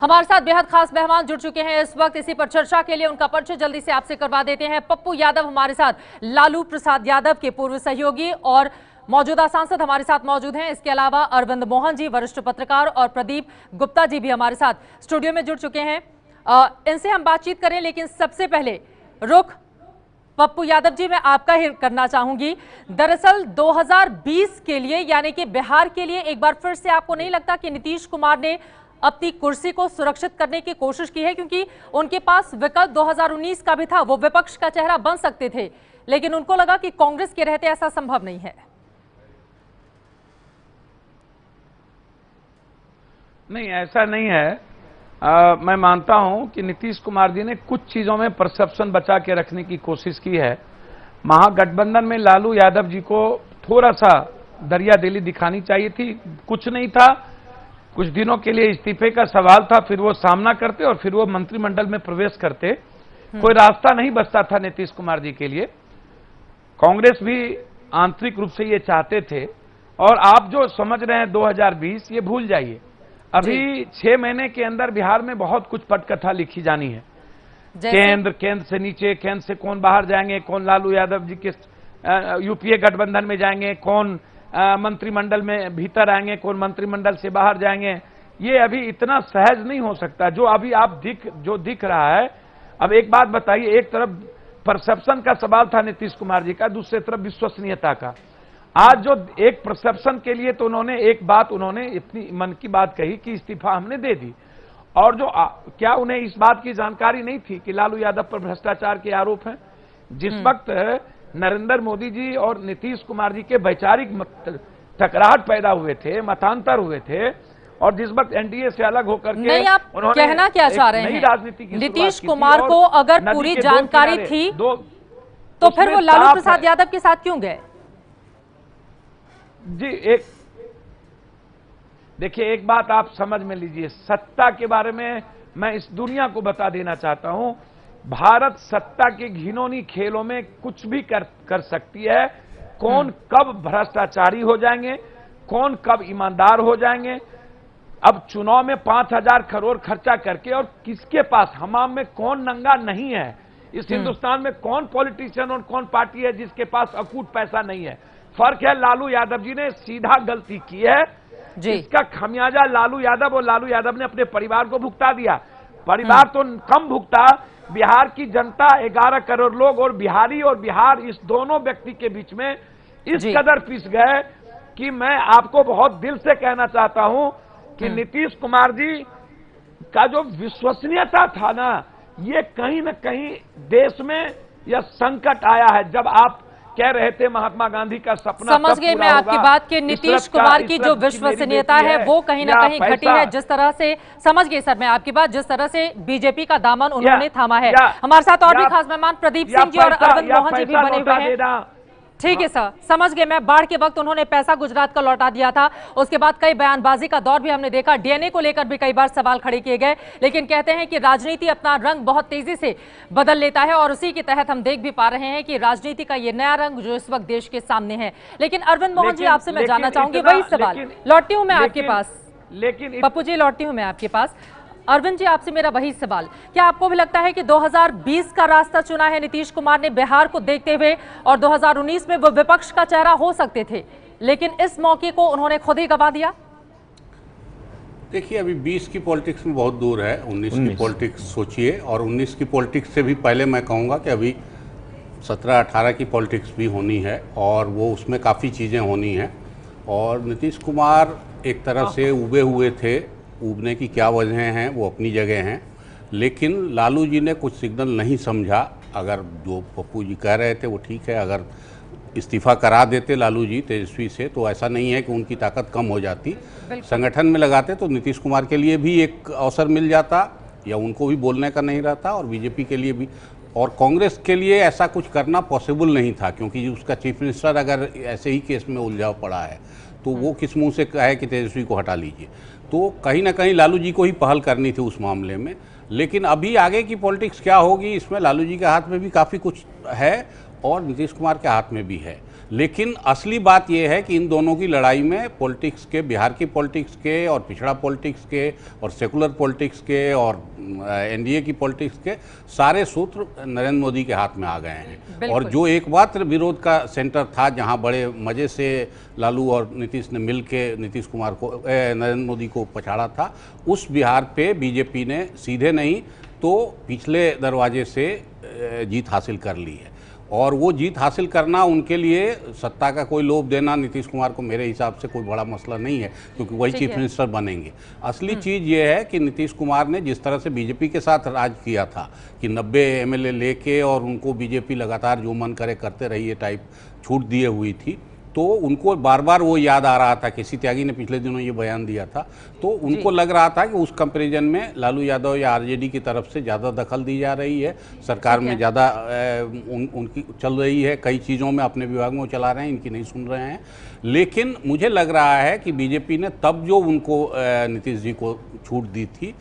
हमारे साथ बेहद खास मेहमान जुड़ चुके हैं इस वक्त। इसी पर चर्चा के लिए उनका परिचय जल्दी से आपसे करवा देते हैं। पप्पू यादव हमारे साथ, लालू प्रसाद यादव के पूर्व सहयोगी और मौजूदा सांसद हमारे साथ मौजूद हैं। इसके अलावा अरविंद मोहन जी, वरिष्ठ पत्रकार, और प्रदीप गुप्ता जी भी हमारे साथ स्टूडियो में जुड़ चुके हैं। इनसे हम बातचीत करें, लेकिन सबसे पहले रुख पप्पू यादव जी मैं आपका ही करना चाहूंगी। दरअसल 2020 के लिए, यानी कि बिहार के लिए, एक बार फिर से आपको नहीं लगता कि नीतीश कुमार ने अपनी कुर्सी को सुरक्षित करने की कोशिश की है? क्योंकि उनके पास विकल्प 2019 का भी था, वो विपक्ष का चेहरा बन सकते थे, लेकिन उनको लगा कि कांग्रेस के रहते ऐसा संभव नहीं है। नहीं, ऐसा नहीं है। मैं मानता हूं कि नीतीश कुमार जी ने कुछ चीजों में परसेप्शन बचा के रखने की कोशिश की है। महागठबंधन में लालू यादव जी को थोड़ा सा दरियादिली दिखानी चाहिए थी। कुछ नहीं था, कुछ दिनों के लिए इस्तीफे का सवाल था, फिर वो सामना करते और फिर वो मंत्रिमंडल में प्रवेश करते। कोई रास्ता नहीं बचता था नीतीश कुमार जी के लिए। कांग्रेस भी आंतरिक रूप से ये चाहते थे। और आप जो समझ रहे हैं 2020, ये भूल जाइए। अभी 6 महीने के अंदर बिहार में बहुत कुछ पटकथा लिखी जानी है। केंद्र से नीचे, केंद्र से कौन बाहर जाएंगे, कौन लालू यादव जी के यूपीए गठबंधन में जाएंगे, कौन मंत्रिमंडल में भीतर आएंगे, कौन मंत्रिमंडल से बाहर जाएंगे। ये अभी इतना सहज नहीं हो सकता जो अभी आप जो दिख रहा है। अब एक बात बताइए, एक तरफ परसेप्शन का सवाल था नीतीश कुमार जी का, दूसरी तरफ विश्वसनीयता का। आज जो एक परसेप्शन के लिए तो उन्होंने इतनी मन की बात कही कि इस्तीफा हमने दे दी, और जो क्या उन्हें इस बात की जानकारी नहीं थी कि लालू यादव पर भ्रष्टाचार के आरोप हैं? जिस वक्त नरेंद्र मोदी जी और नीतीश कुमार जी के वैचारिक टकराहट पैदा हुए थे, मतांतर हुए थे, और जिस वक्त एनडीए से अलग होकर के नहीं, आप कहना क्या चाह रहे हैं? राजनीति की नीतीश कुमार को अगर पूरी जानकारी थी तो फिर वो लालू प्रसाद यादव के साथ क्यों गए? जी, देखिए, एक बात आप समझ में लीजिए। सत्ता के बारे में मैं इस दुनिया को बता देना चाहता हूं, भारत सत्ता के घिनौनी खेलों में कुछ भी कर सकती है। कौन कब भ्रष्टाचारी हो जाएंगे, कौन कब ईमानदार हो जाएंगे। अब चुनाव में 5,000 करोड़ खर्चा करके, और किसके पास, हमाम में कौन नंगा नहीं है? इस हिंदुस्तान में कौन पॉलिटिशियन और कौन पार्टी है जिसके पास अकूट पैसा नहीं है? फर्क है, लालू यादव जी ने सीधा गलती की है जी। इसका खमियाजा लालू यादव ने अपने परिवार को भुगता दिया। परिवार तो कम भुगता, बिहार की जनता 11 करोड़ लोग और बिहारी और बिहार, इस दोनों व्यक्ति के बीच में इस कदर पिस गए कि मैं आपको बहुत दिल से कहना चाहता हूं कि नीतीश कुमार जी का जो विश्वसनीयता था ना, ये कहीं न कहीं देश में यह संकट आया है। जब आप कह रहे थे महात्मा गांधी का सपना, समझ गई मैं आपकी बात कि नीतीश कुमार की जो विश्वसनीयता है वो कहीं ना कहीं घटी है। जिस तरह से, समझ गई सर मैं आपकी बात, जिस तरह से बीजेपी का दामन उन्होंने थामा है। हमारे साथ और भी खास मेहमान प्रदीप सिंह जी और अरविंद मोहन जी भी बने हुए हैं। ठीक है सर, समझ गए मैं। बाढ़ के वक्त उन्होंने पैसा गुजरात का लौटा दिया था, उसके बाद कई बयानबाजी का दौर भी हमने देखा। डीएनए को लेकर भी कई बार सवाल खड़े किए गए, लेकिन कहते हैं कि राजनीति अपना रंग बहुत तेजी से बदल लेता है, और उसी के तहत हम देख भी पा रहे हैं कि राजनीति का ये नया रंग जो इस वक्त देश के सामने है। लेकिन अरविंद मोहन जी, आपसे मैं जानना चाहूंगी वही सवाल, लौटती हूं मैं आपके पास। लेकिन पप्पू जी, लौटती हूं मैं आपके पास। अरविंद जी, आपसे मेरा वही सवाल, क्या आपको भी लगता है कि 2020 का रास्ता चुना है नीतीश कुमार ने बिहार को देखते हुए, और 2019 में वो विपक्ष का चेहरा हो सकते थे, लेकिन इस मौके को उन्होंने खुद ही गंवा दिया? देखिए, अभी 20 की पॉलिटिक्स में बहुत दूर है, 19 की पॉलिटिक्स सोचिए। और 19 की पॉलिटिक्स से भी पहले मैं कहूँगा कि अभी 17-18 की पॉलिटिक्स भी होनी है, और वो उसमें काफ़ी चीज़ें होनी हैं। और नीतीश कुमार एक तरह से उबे हुए थे, उबने की क्या वजह हैं वो अपनी जगह हैं, लेकिन लालू जी ने कुछ सिग्नल नहीं समझा। अगर जो पप्पू जी कह रहे थे वो ठीक है, अगर इस्तीफा करा देते लालू जी तेजस्वी से, तो ऐसा नहीं है कि उनकी ताकत कम हो जाती। संगठन में लगाते तो नीतीश कुमार के लिए भी एक अवसर मिल जाता, या उनको भी बोलने का नहीं रहता, और बीजेपी के लिए भी, और कांग्रेस के लिए ऐसा कुछ करना पॉसिबल नहीं था, क्योंकि उसका चीफ मिनिस्टर अगर ऐसे ही केस में उलझा पड़ा है तो वो किस मुंह से कहे कि तेजस्वी को हटा लीजिए। तो कहीं ना कहीं लालू जी को ही पहल करनी थी उस मामले में। लेकिन अभी आगे की पॉलिटिक्स क्या होगी, इसमें लालू जी के हाथ में भी काफ़ी कुछ है और नीतीश कुमार के हाथ में भी है। लेकिन असली बात यह है कि इन दोनों की लड़ाई में पॉलिटिक्स के, बिहार की पॉलिटिक्स के और पिछड़ा पॉलिटिक्स के और सेकुलर पॉलिटिक्स के और एनडीए की पॉलिटिक्स के सारे सूत्र नरेंद्र मोदी के हाथ में आ गए हैं। और जो एकमात्र विरोध का सेंटर था, जहां बड़े मजे से लालू और नीतीश ने मिल के नीतीश कुमार को, नरेंद्र मोदी को पछाड़ा था, उस बिहार पे बीजेपी ने सीधे नहीं तो पिछले दरवाजे से जीत हासिल कर ली है। और वो जीत हासिल करना उनके लिए सत्ता का कोई लोभ देना नीतीश कुमार को मेरे हिसाब से कोई बड़ा मसला नहीं है, क्योंकि वही चीफ मिनिस्टर बनेंगे। असली चीज़ ये है कि नीतीश कुमार ने जिस तरह से बीजेपी के साथ राज किया था कि 90 एमएलए लेके और उनको बीजेपी लगातार जो मन करे करते रहिए टाइप छूट दिए हुई थी, तो उनको बार बार वो याद आ रहा था। केसी त्यागी ने पिछले दिनों ये बयान दिया था, तो उनको लग रहा था कि उस कंपैरिजन में लालू यादव या आरजेडी की तरफ से ज़्यादा दखल दी जा रही है, सरकार में ज़्यादा उनकी चल रही है, कई चीज़ों में अपने विभाग में वो चला रहे हैं, इनकी नहीं सुन रहे हैं। लेकिन मुझे लग रहा है कि बीजेपी ने तब जो उनको नीतीश जी को छूट दी थी,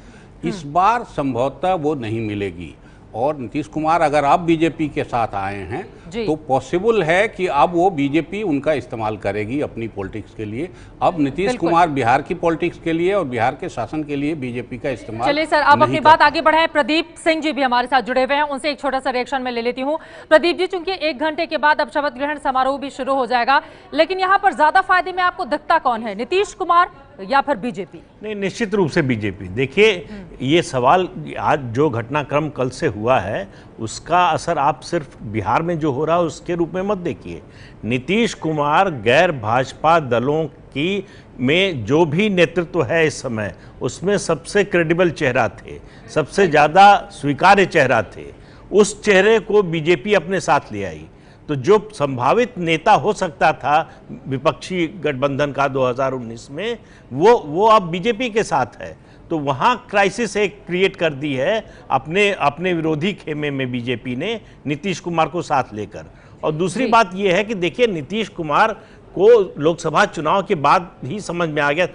इस बार संभवतः वो नहीं मिलेगी। और नीतीश कुमार अगर अब बीजेपी के साथ आए हैं तो पॉसिबल है कि अब वो बीजेपी उनका इस्तेमाल करेगी अपनी पॉलिटिक्स के लिए। अब नीतीश कुमार बिहार की पॉलिटिक्स के लिए और बिहार के शासन के लिए बीजेपी का इस्तेमाल। चलिए सर, अब अपनी बात आगे बढ़ाएं। प्रदीप सिंह जी भी हमारे साथ जुड़े हुए हैं, उनसे एक छोटा सा रिएक्शन मैं ले लेती हूं। प्रदीप जी, चूंकि 1 घंटे के बाद अब शपथ ग्रहण समारोह भी शुरू हो जाएगा, लेकिन यहाँ पर ज्यादा फायदे में आपको दिखता कौन है, नीतीश कुमार या फिर बीजेपी? नहीं, निश्चित रूप से बीजेपी। देखिए, ये सवाल आज जो घटनाक्रम कल से हुआ है उसका असर आप सिर्फ बिहार में जो हो रहा है उसके रूप में मत देखिए। नीतीश कुमार गैर भाजपा दलों की में जो भी नेतृत्व है इस समय, उसमें सबसे क्रेडिबल चेहरा थे, सबसे ज़्यादा स्वीकार्य चेहरा थे। उस चेहरे को बीजेपी अपने साथ ले आई, तो जो संभावित नेता हो सकता था विपक्षी गठबंधन का 2019 में, वो अब बीजेपी के साथ है। तो वहाँ क्राइसिस एक क्रिएट कर दी है अपने विरोधी खेमे में बीजेपी ने, नीतीश कुमार को साथ लेकर। और दूसरी बात यह है कि देखिए, नीतीश कुमार को लोकसभा चुनाव के बाद ही समझ में आ गया,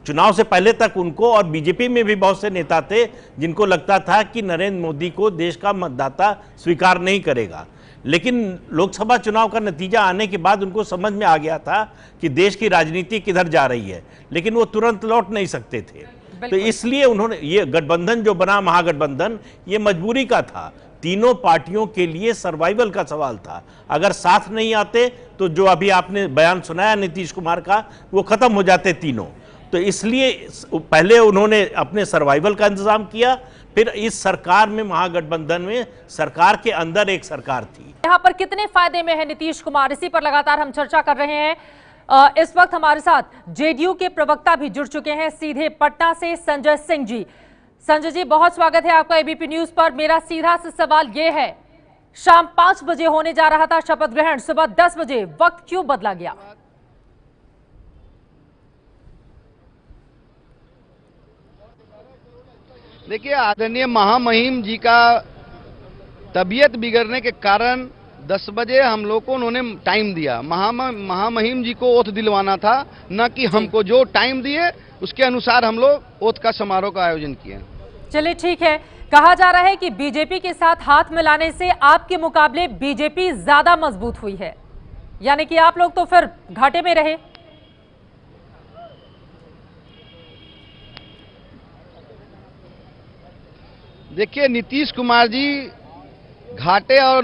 चुनाव से पहले तक उनको और बीजेपी में भी बहुत से नेता थे जिनको लगता था कि नरेंद्र मोदी को देश का मतदाता स्वीकार नहीं करेगा। लेकिन लोकसभा चुनाव का नतीजा आने के बाद उनको समझ में आ गया था कि देश की राजनीति किधर जा रही है, लेकिन वो तुरंत लौट नहीं सकते थे। तो इसलिए उन्होंने ये गठबंधन जो बना, महागठबंधन, ये मजबूरी का था। तीनों पार्टियों के लिए सर्वाइवल का सवाल था। अगर साथ नहीं आते तो जो अभी आपने बयान सुनाया नीतीश कुमार का, वो खत्म हो जाते तीनों। तो इसलिए पहले उन्होंने अपने सर्वाइवल का इंतजाम किया, फिर इस सरकार में, महागठबंधन में, सरकार के अंदर एक सरकार थी। यहाँ पर कितने फायदे में है नीतीश कुमार, इसी पर लगातार हम चर्चा कर रहे हैं। इस वक्त हमारे साथ जेडीयू के प्रवक्ता भी जुड़ चुके हैं, सीधे पटना से संजय सिंह जी। संजय जी, बहुत स्वागत है आपका एबीपी न्यूज पर। मेरा सीधा सा सवाल यह है, शाम 5 बजे होने जा रहा था शपथ ग्रहण, सुबह 10 बजे वक्त क्यों बदला गया? देखिए, आदरणीय महामहिम जी का तबीयत बिगड़ने के कारण 10 बजे हम लोग को उन्होंने टाइम दिया। महामहिम जी को ओथ दिलवाना था, न कि हमको। जो टाइम दिए उसके अनुसार हम लोग ओथ का समारोह का आयोजन किए। चलिए ठीक है। कहा जा रहा है कि बीजेपी के साथ हाथ मिलाने से आपके मुकाबले बीजेपी ज्यादा मजबूत हुई है, यानी कि आप लोग तो फिर घाटे में रहे। देखिए, नीतीश कुमार जी घाटे और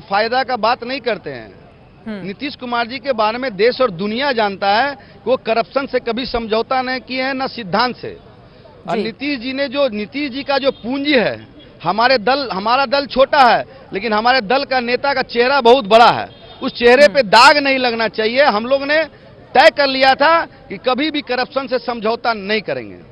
फायदा का बात नहीं करते हैं। नीतीश कुमार जी के बारे में देश और दुनिया जानता है कि वो करप्शन से कभी समझौता नहीं किए हैं, न सिद्धांत से। और नीतीश जी का जो पूंजी है, हमारा दल छोटा है, लेकिन हमारे दल का नेता का चेहरा बहुत बड़ा है। उस चेहरे पे दाग नहीं लगना चाहिए। हम लोग ने तय कर लिया था कि कभी भी करप्शन से समझौता नहीं करेंगे।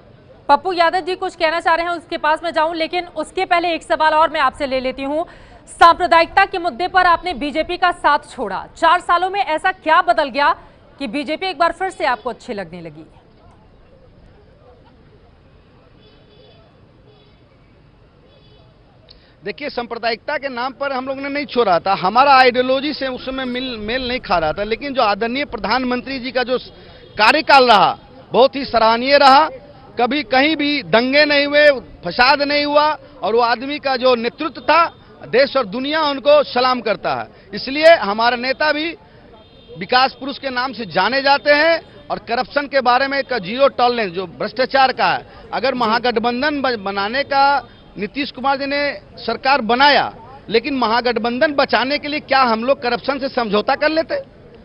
पप्पू यादव जी कुछ कहना चाह रहे हैं, उसके पास मैं जाऊं, लेकिन उसके पहले एक सवाल और मैं आपसे ले लेती हूं। सांप्रदायिकता के मुद्दे पर आपने बीजेपी का साथ छोड़ा, 4 सालों में ऐसा क्या बदल गया कि बीजेपी एक बार फिर से आपको अच्छी लगने लगी? देखिए, सांप्रदायिकता के नाम पर हम लोग ने नहीं छोड़ा था, हमारा आइडियोलॉजी से उस समय मेल नहीं खा रहा था। लेकिन जो आदरणीय प्रधानमंत्री जी का जो कार्यकाल रहा, बहुत ही सराहनीय रहा। कभी कहीं भी दंगे नहीं हुए, फसाद नहीं हुआ, और वो आदमी का जो नेतृत्व था, देश और दुनिया उनको सलाम करता है। इसलिए हमारा नेता भी विकास पुरुष के नाम से जाने जाते हैं और करप्शन के बारे में एक जीरो टॉलरेंस जो भ्रष्टाचार का है। अगर महागठबंधन बनाने का नीतीश कुमार जी ने सरकार बनाया, लेकिन महागठबंधन बचाने के लिए क्या हम लोग करप्शन से समझौता कर लेते?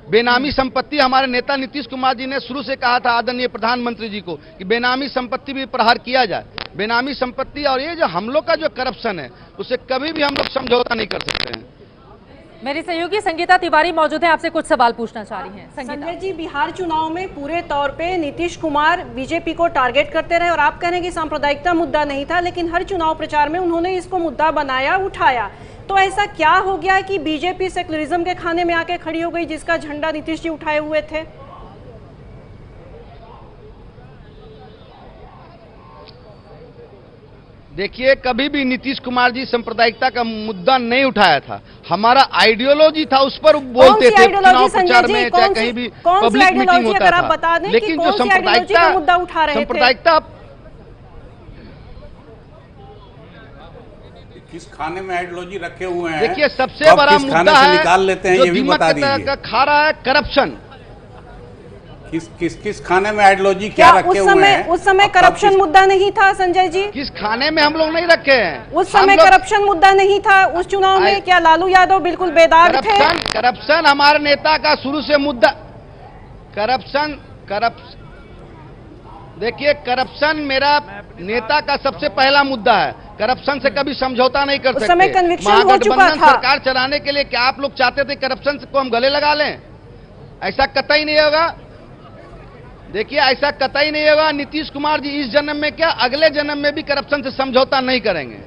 बेनामी संपत्ति, हमारे नेता नीतीश कुमार जी ने शुरू से कहा था आदरणीय प्रधानमंत्री जी को कि बेनामी संपत्ति भी प्रहार किया जाए। बेनामी संपत्ति और ये जो हम लोग का जो करप्शन है उससे कभी भी हम लोग समझौता नहीं कर सकते हैं। मेरी सहयोगी संगीता तिवारी मौजूद है, आपसे कुछ सवाल पूछना चाह रही हैं। संजय जी, बिहार चुनाव में पूरे तौर पे नीतीश कुमार बीजेपी को टारगेट करते रहे और आप कह रहे हैं कि सांप्रदायिकता मुद्दा नहीं था, लेकिन हर चुनाव प्रचार में उन्होंने इसको मुद्दा बनाया, उठाया। तो ऐसा क्या हो गया कि बीजेपी सेक्युलरिज्म के खाने में आके खड़ी हो गई, जिसका झंडा नीतीश जी उठाए हुए थे? देखिए, कभी भी नीतीश कुमार जी सांप्रदायिकता का मुद्दा नहीं उठाया था। हमारा आइडियोलॉजी था, उस पर बोलते थे चुनाव प्रचार में, चाहे कहीं भी पब्लिक मीटिंग होता था। लेकिन जो सांप्रदायिकता किस खाने में आइडियोलॉजी रखे हुए हैं, देखिए सबसे बड़ा मुद्दा है निकाल लेते हैं, जो ये भी दीमक बता की तरह दीजिए। का खा रहा है करप्शन। किस खाने में आइडियोलॉजी क्या रखे हुए हैं? उस समय करप्शन मुद्दा नहीं था संजय जी? किस खाने में हम लोग नहीं रखे हैं? उस समय करप्शन मुद्दा नहीं था उस चुनाव में? क्या लालू यादव बिल्कुल बेदाग थे? करप्शन हमारे नेता का शुरू से मुद्दा। करप्शन देखिए, करप्शन मेरा नेता का सबसे पहला मुद्दा है। करप्शन से कभी समझौता नहीं कर सकते। उस समय कन्विक्शन हो चुका महागठबंधन था। सरकार चलाने के लिए क्या आप लोग चाहते थे करप्शन को हम गले लगा लें? ऐसा कतई नहीं होगा। देखिए, ऐसा कतई नहीं होगा। नीतीश कुमार जी इस जन्म में क्या, अगले जन्म में भी करप्शन से समझौता नहीं करेंगे।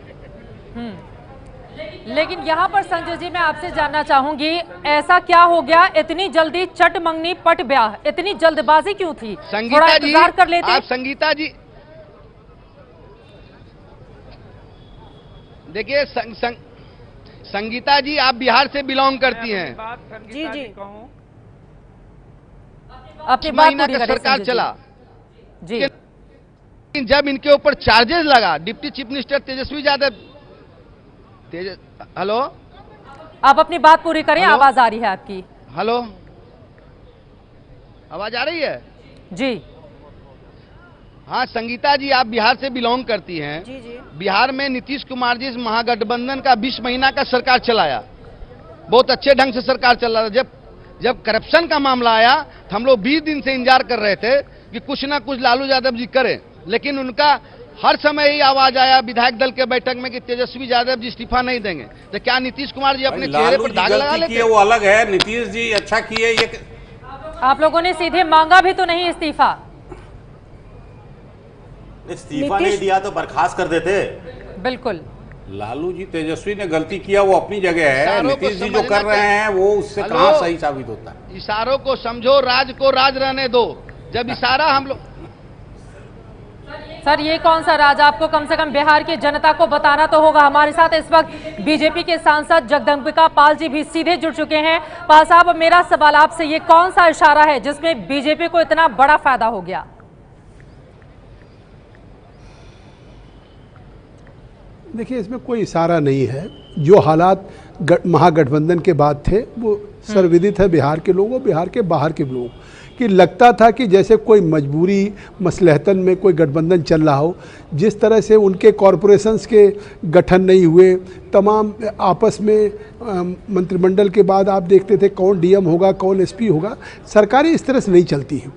लेकिन यहाँ पर संजय जी मैं आपसे जानना चाहूंगी, ऐसा क्या हो गया, इतनी जल्दी चट मंगनी पट ब्याह, इतनी जल्दबाजी क्यों थी? थोड़ा संगीता जी, इंतजार कर लेते। आप संगीता जी देखिए, संगीता जी आप बिहार से बिलोंग करती हैं। जी जी, अपनी बात महीना पूरी का करें सरकार संजय चला जी। लेकिन जब इनके ऊपर चार्जेस लगा, deputy chief minister Tejashwi Yadav hello, आप अपनी बात पूरी करें, हेलो? आवाज आ रही है आपकी। हेलो, आवाज आ रही है? जी हाँ संगीता जी, आप बिहार से बिलोंग करती हैं। जी जी, बिहार में नीतीश कुमार जी महागठबंधन का 20 महीना का सरकार चलाया, बहुत अच्छे ढंग से सरकार चल रहा था। जब करप्शन का मामला आया तो हम लोग 20 दिन से इंतजार कर रहे थे कि कुछ ना कुछ लालू यादव जी करें, लेकिन उनका हर समय ही आवाज आया विधायक दल के बैठक में कि तेजस्वी यादव जी इस्तीफा नहीं देंगे। तो क्या नीतीश कुमार जी अपने चेहरे पर दाग लगा लेते? वो अलग है, नीतीश जी अच्छा किए। ये आप लोगों ने सीधे मांगा भी तो नहीं इस्तीफा नहीं दिया तो बर्खास्त कर देते। बिल्कुल, लालू जी तेजस्वी ने गलती किया, वो अपनी जगह है। नीतीश जी जो कर रहे हैं वो उससे हेलो? कहां सही साबित होता है? इशारों को समझो, राज को राज रहने दो। जब इशारा हम लोग, सर ये कौन सा राज, आपको कम से कम बिहार की जनता को बताना तो होगा। हमारे साथ इस वक्त बीजेपी के सांसद जगदम्बिका पाल जी भी सीधे जुड़ चुके हैं। पाल साहब, मेरा सवाल आपसे, ये कौन सा इशारा है जिसमें बीजेपी को इतना बड़ा फायदा हो गया? देखिए, इसमें कोई इशारा नहीं है। जो हालात महागठबंधन के बाद थे वो सर्वविदित है बिहार के लोगों, बिहार के बाहर के लोगों, कि लगता था कि जैसे कोई मजबूरी मसलहतन में कोई गठबंधन चल रहा हो। जिस तरह से उनके कॉरपोरेशंस के गठन नहीं हुए, तमाम आपस में मंत्रिमंडल के बाद आप देखते थे कौन डीएम होगा, कौन एसपी होगा, सरकारें इस तरह से नहीं चलती हैं।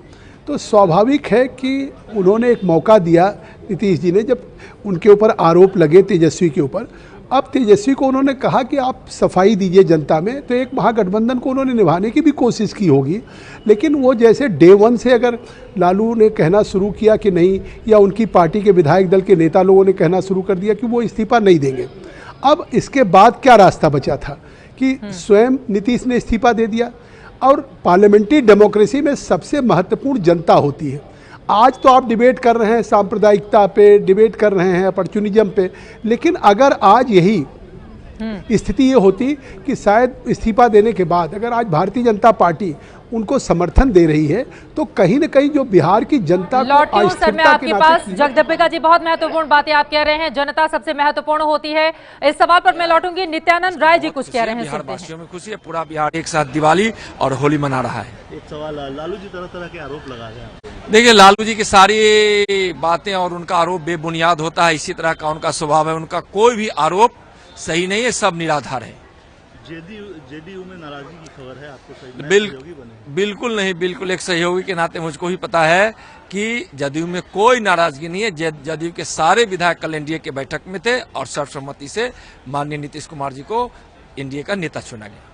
तो स्वाभाविक है कि उन्होंने एक मौका दिया नीतीश जी ने, जब उनके ऊपर आरोप लगे तेजस्वी के ऊपर। अब तेजस्वी को उन्होंने कहा कि आप सफाई दीजिए जनता में, तो एक महागठबंधन को उन्होंने निभाने की भी कोशिश की होगी। लेकिन वो जैसे डे वन से अगर लालू ने कहना शुरू किया कि नहीं, या उनकी पार्टी के विधायक दल के नेता लोगों ने कहना शुरू कर दिया कि वो इस्तीफा नहीं देंगे, अब इसके बाद क्या रास्ता बचा था कि स्वयं नीतीश ने इस्तीफा दे दिया। और पार्लियामेंट्री डेमोक्रेसी में सबसे महत्वपूर्ण जनता होती है। आज तो आप डिबेट कर रहे हैं सांप्रदायिकता पे, डिबेट कर रहे हैं अपॉर्चुनिज्म पे, लेकिन अगर आज यही स्थिति ये होती कि शायद इस्तीफा देने के बाद अगर आज भारतीय जनता पार्टी उनको समर्थन दे रही है, तो कहीं न कहीं जो बिहार की जनता को लौटी हूं सर मैं अस्थिरता आपके के पास। नाते जगदम्बिका जी, बहुत महत्वपूर्ण बातें आप कह रहे हैं, जनता सबसे महत्वपूर्ण होती है। इस सवाल पर मैं लौटूंगी। नित्यानंद राय जी कुछ कह रहे हैं, बिहार सुनते हैं। वासियों में खुशी है, पूरा बिहार एक साथ दिवाली और होली मना रहा है। एक सवाल, लालू जी तरह तरह के आरोप लगा रहे हैं। देखिए, लालू जी की सारी बातें और उनका आरोप बेबुनियाद होता है, इसी तरह का उनका स्वभाव है। उनका कोई भी आरोप सही नहीं है, सब निराधार है। जेडीयू में नाराजगी की खबर है, आपको सही बिल्कुल नहीं, बिल्कुल एक सहयोगी के नाते मुझको ही पता है कि जदयू में कोई नाराजगी नहीं है। जदयू के सारे विधायक कल एनडीए के बैठक में थे और सर्वसम्मति से माननीय नीतीश कुमार जी को एनडीए का नेता चुना गया।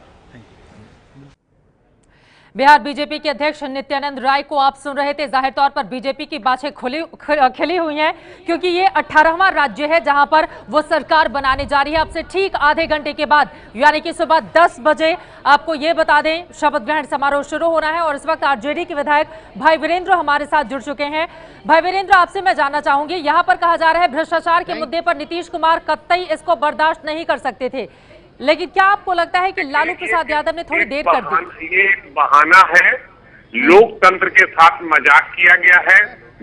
बिहार बीजेपी के अध्यक्ष नित्यानंद राय को आप सुन रहे थे। जाहिर तौर पर बीजेपी की बाछें खिली हुई हैं, क्योंकि ये 18वां राज्य है जहां पर वो सरकार बनाने जा रही है। अब से ठीक आधे घंटे के बाद, यानी कि सुबह 10 बजे, आपको ये बता दें, शपथ ग्रहण समारोह शुरू होना है। और इस वक्त आरजेडी के विधायक भाई वीरेंद्र हमारे साथ जुड़ चुके हैं। भाई वीरेंद्र, आपसे मैं जानना चाहूंगी, यहाँ पर कहा जा रहा है भ्रष्टाचार के मुद्दे पर नीतीश कुमार कतई इसको बर्दाश्त नहीं कर सकते थे, लेकिन क्या आपको लगता है कि लालू प्रसाद यादव ने थोड़ी देर कर दी? ये एक बहाना है, लोकतंत्र के साथ मजाक किया गया है,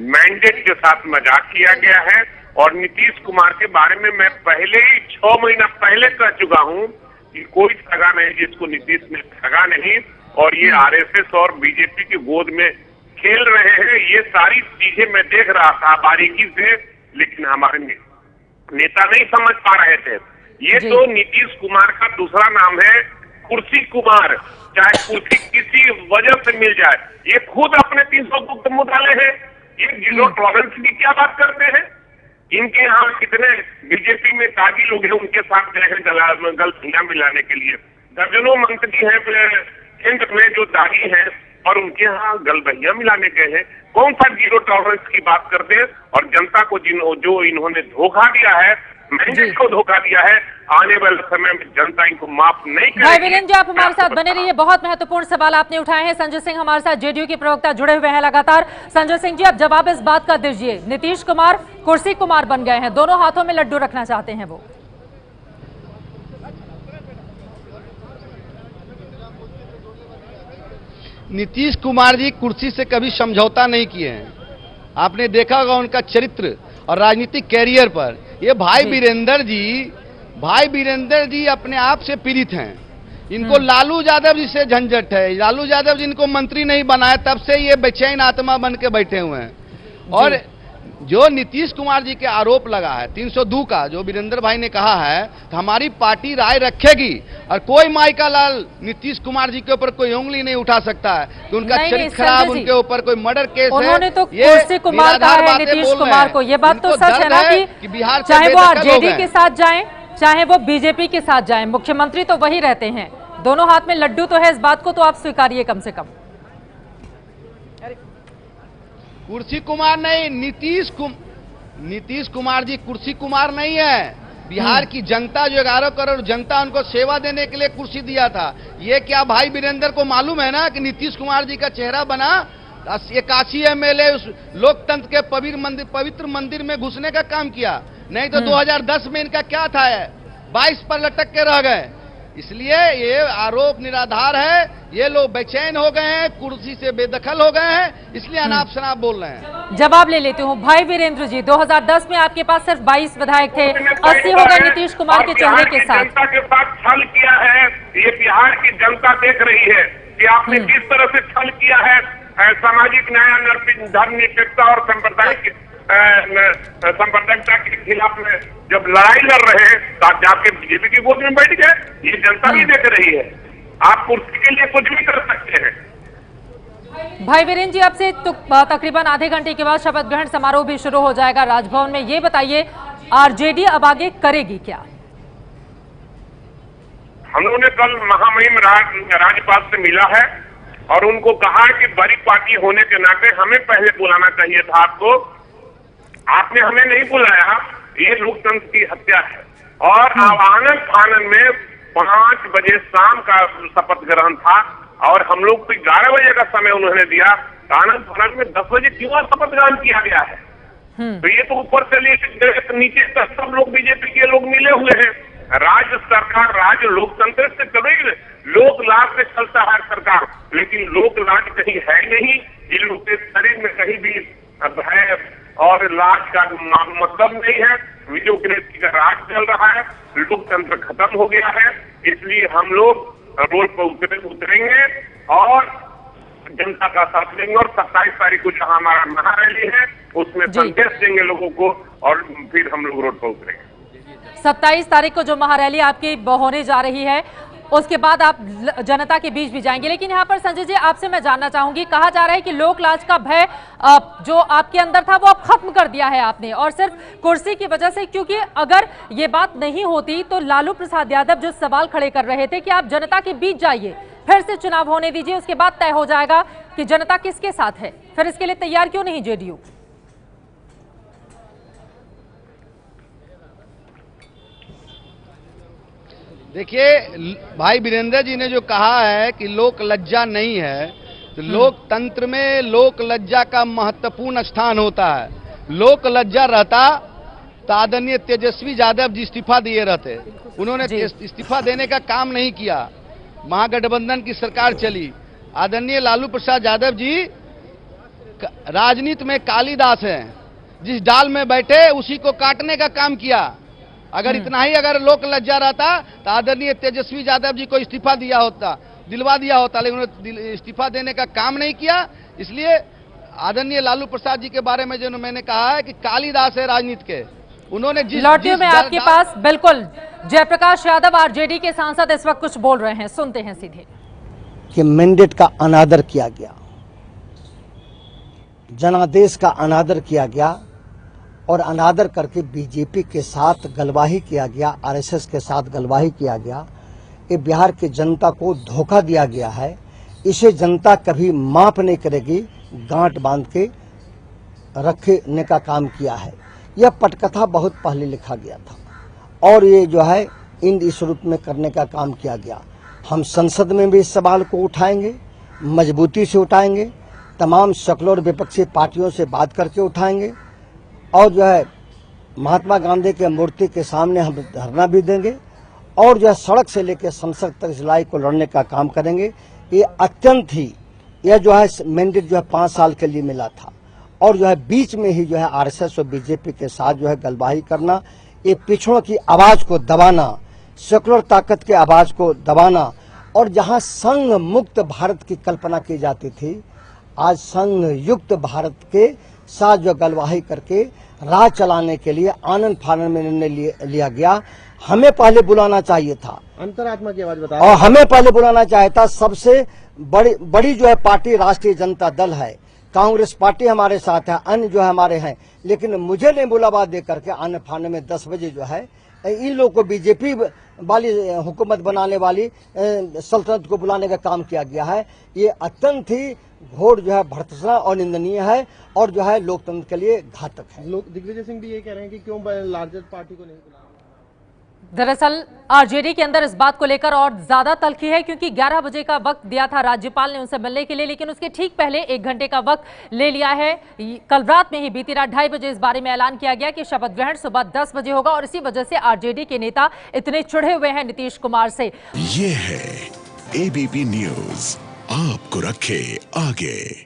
मैंडेट के साथ मजाक किया गया है। और नीतीश कुमार के बारे में मैं पहले ही 6 महीना पहले कह चुका हूं कि कोई ठगा नहीं जिसको नीतीश ने ठगा नहीं, और ये आरएसएस और बीजेपी की गोद में खेल रहे हैं। ये सारी चीजें मैं देख रहा था बारीकी से, लेकिन हमारे नेता नहीं समझ पा रहे थे। ये तो नीतीश कुमार का दूसरा नाम है कुर्सी कुमार, चाहे कुर्सी किसी वजह से मिल जाए। ये खुद अपने 300 गुप्त मुद्दाले हैं। ये जीरो टॉलरेंस की क्या बात करते हैं? इनके यहाँ कितने बीजेपी में दागी लोग हैं, उनके साथ गए हैं गलतियां मिलाने के लिए। दर्जनों मंत्री हैं केंद्र में जो दागी हैं, और उनके यहाँ गलबहियां मिलाने गए हैं। कौन सा जीरो टॉलरेंस की बात करते हैं? और जनता को जो इन्होंने धोखा दिया है, मैंडेट को धोखा दिया है, आने वाले समय में जनता इनको माफ नहीं करेगी। भाई वीरेंद्र जी, आप हमारे साथ बने रहिए। बहुत महत्वपूर्ण सवाल आपने उठाए हैं। संजय सिंह हमारे साथ, जेडीयू के प्रवक्ता, जुड़े हुए हैं लगातार। संजय सिंह जी, अब जवाब इस बात का दीजिए, नीतीश कुमार कुर्सी कुमार बन गए हैं, दोनों हाथों में लड्डू रखना चाहते हैं वो। नीतीश कुमार जी कुर्सी से कभी समझौता नहीं किए हैं। आपने देखा होगा उनका चरित्र और राजनीतिक कैरियर पर। ये भाई वीरेंद्र जी अपने आप से पीड़ित हैं। इनको लालू यादव जी से झंझट है। लालू यादव जी इनको मंत्री नहीं बनाए, तब से ये बेचैन आत्मा बन के बैठे हुए हैं। और जो नीतीश कुमार जी के आरोप लगा है 302 का, जो वीरेंद्र भाई ने कहा है, तो हमारी पार्टी राय रखेगी और कोई माई का लाल नीतीश कुमार जी के ऊपर कोई उंगली नहीं उठा सकता है कि उनका चरित्र खराब, उनके ऊपर कोई मर्डर केस है। उन्होंने तो कुर्सी कुमार कहा है नीतीश कुमार को। ये बात तो सच है ना कि बिहार चाहे वो आरजेडी के साथ जाएं, चाहे वो बीजेपी के साथ जाएं, मुख्यमंत्री तो वही रहते हैं। दोनों हाथ में लड्डू तो है, इस बात को तो आप स्वीकारिए कम से कम। कुर्सी कुमार नहीं, नीतीश कुमार जी कुर्सी कुमार नहीं है। बिहार की जनता, जो 11 करोड़ जनता उनको सेवा देने के लिए कुर्सी दिया था। ये क्या भाई वीरेंद्र को मालूम है ना कि नीतीश कुमार जी का चेहरा बना 81 एमएलए उस लोकतंत्र के पवित्र मंदिर में घुसने का काम किया। नहीं तो 2010 में इनका क्या था, 22 पर लटक के रह गए। इसलिए ये आरोप निराधार है। ये लोग बेचैन हो गए हैं, कुर्सी से बेदखल हो गए हैं, इसलिए अनाप शनाप बोल रहे हैं। जवाब ले लेती हूँ। भाई वीरेंद्र जी, 2010 में आपके पास सिर्फ 22 विधायक थे, 80 हो गए नीतीश कुमार के चेहरे के साथ। जनता के साथ छल किया है, ये बिहार की जनता देख रही है कि आपने किस तरह से छल किया है। सामाजिक न्याय, धर्मनिरपेक्षता और सांप्रदायिकता के खिलाफ में जब लड़ाई लड़ रहे हैं, तो आप जाके बीजेपी की गोद में बैठ गए। ये जनता भी देख रही है। आप कुर्सी के लिए कुछ भी कर सकते हैं। भाई वीरेंद्र जी, अब से तो तकरीबन आधे घंटे के बाद शपथ ग्रहण समारोह भी शुरू हो जाएगा राजभवन में। ये बताइए, आरजेडी अब आगे करेगी क्या? हम लोगों ने कल महामहिम राज्यपाल से मिला है और उनको कहा कि बड़ी पार्टी होने के नाते हमें पहले बुलाना चाहिए था आपको। आपने हमें नहीं बुलाया, ये लोकतंत्र की हत्या है। और आनंद फानन में 5 बजे शाम का शपथ ग्रहण था और हम लोग को 11 बजे का समय उन्होंने दिया। आनंद फानन में 10 बजे क्यों शपथ ग्रहण किया गया है? तो ये तो ऊपर से लेकर नीचे तक सब लोग बीजेपी के लोग मिले हुए हैं। राज्य सरकार, राज्य लोकतंत्र से चलेगी, लोक लाभ से चलता है सरकार, लेकिन लोक लाज कहीं है नहीं। इन लोग के शरीर में कहीं भी भय और लाज का मतलब नहीं है। वीडियोग्राफी का राज चल रहा है, लोकतंत्र खत्म हो गया है। इसलिए हम लोग रोड पर उतरेंगे और जनता का साथ देंगे और 27 तारीख को जहां हमारा महारैली है उसमें संदेश देंगे लोगों को और फिर हम लोग रोड पर उतरेंगे। 27 तारीख को जो महारैली आपकी होने जा रही है उसके बाद आप जनता के बीच भी जाएंगे, लेकिन यहाँ पर संजय जी आपसे मैं जानना चाहूंगी, कहा जा रहा है कि लोक लाज का भय जो आपके अंदर था वो अब खत्म कर दिया है आपने, और सिर्फ कुर्सी की वजह से, क्योंकि अगर ये बात नहीं होती तो लालू प्रसाद यादव जो सवाल खड़े कर रहे थे कि आप जनता के बीच जाइए, फिर से चुनाव होने दीजिए, उसके बाद तय हो जाएगा कि जनता किसके साथ है, फिर इसके लिए तैयार क्यों नहीं जेडीयू? देखिए भाई वीरेंद्र जी ने जो कहा है कि लोक लज्जा नहीं है, तो लोकतंत्र में लोक लज्जा का महत्वपूर्ण स्थान होता है। लोक लज्जा रहता तो आदरणीय तेजस्वी यादव जी इस्तीफा दिए रहते, उन्होंने इस्तीफा देने का काम नहीं किया, महागठबंधन की सरकार चली। आदरणीय लालू प्रसाद यादव जी राजनीति में कालिदास हैं, जिस डाल में बैठे उसी को काटने का काम किया। अगर इतना ही अगर लोक लज्जा रहता तो आदरणीय तेजस्वी यादव जी को इस्तीफा दिलवा दिया होता, लेकिन उन्होंने इस्तीफा देने का काम नहीं किया। इसलिए आदरणीय लालू प्रसाद जी के बारे में जो मैंने कहा है कि कालिदास है राजनीति के, उन्होंने लौटियों में आपके पास बिल्कुल जयप्रकाश यादव आरजेडी के सांसद इस वक्त कुछ बोल रहे हैं, सुनते हैं सीधे। कि मैंडेट का अनादर किया गया, जनादेश का अनादर किया गया और अनादर करके बीजेपी के साथ गलवाही किया गया, आरएसएस के साथ गलवाही किया गया। ये बिहार की जनता को धोखा दिया गया है, इसे जनता कभी माफ नहीं करेगी, गांठ बांध के रखने का काम किया है। यह पटकथा बहुत पहले लिखा गया था और ये जो है इस रूप में करने का काम किया गया। हम संसद में भी इस सवाल को उठाएंगे, मजबूती से उठाएंगे, तमाम सेकुलर विपक्षी पार्टियों से बात करके उठाएंगे और जो है महात्मा गांधी के मूर्ति के सामने हम धरना भी देंगे और जो है सड़क से लेकर संसद तक इस लड़ाई को लड़ने का काम करेंगे। ये अत्यंत ही यह जो है मैंडेट जो है 5 साल के लिए मिला था और जो है बीच में ही जो है आरएसएस और बीजेपी के साथ जो है गलबाही करना, ये पिछड़ों की आवाज को दबाना, सेकुलर ताकत के आवाज को दबाना, और जहां संघ मुक्त भारत की कल्पना की जाती थी, आज संघ युक्त भारत के साथ जो गलवाही करके राह चलाने के लिए आनंद फानन में निर्णय लिया गया। हमें पहले बुलाना चाहिए था, अंतरात्मा की आवाज बताओ, और हमें पहले बुलाना चाहिए था। सबसे बड़ी जो है पार्टी राष्ट्रीय जनता दल है, कांग्रेस पार्टी हमारे साथ है, अन्य जो है हमारे हैं, लेकिन मुझे नहीं बुलावा दे करके आने फाने में 10 बजे जो है इन लोगों को बीजेपी वाली हुकूमत बनाने वाली सल्तनत को बुलाने का काम किया गया है। ये अत्यंत ही घोर जो है भर्त्सना और निंदनीय है और जो है लोकतंत्र के लिए घातक है। लोग दिग्विजय सिंह भी ये कह रहे हैं कि क्यों लार्जेस्ट पार्टी को नहीं बुलाया। दरअसल आरजेडी के अंदर इस बात को लेकर और ज्यादा तल्खी है, क्योंकि 11 बजे का वक्त दिया था राज्यपाल ने उनसे मिलने के लिए, लेकिन उसके ठीक पहले 1 घंटे का वक्त ले लिया है। कल रात में ही बीती रात 2:30 बजे इस बारे में ऐलान किया गया कि शपथ ग्रहण सुबह 10 बजे होगा और इसी वजह से आरजेडी के नेता इतने चिढ़े हुए हैं नीतीश कुमार से। ये है एबीपी न्यूज, आपको रखे आगे।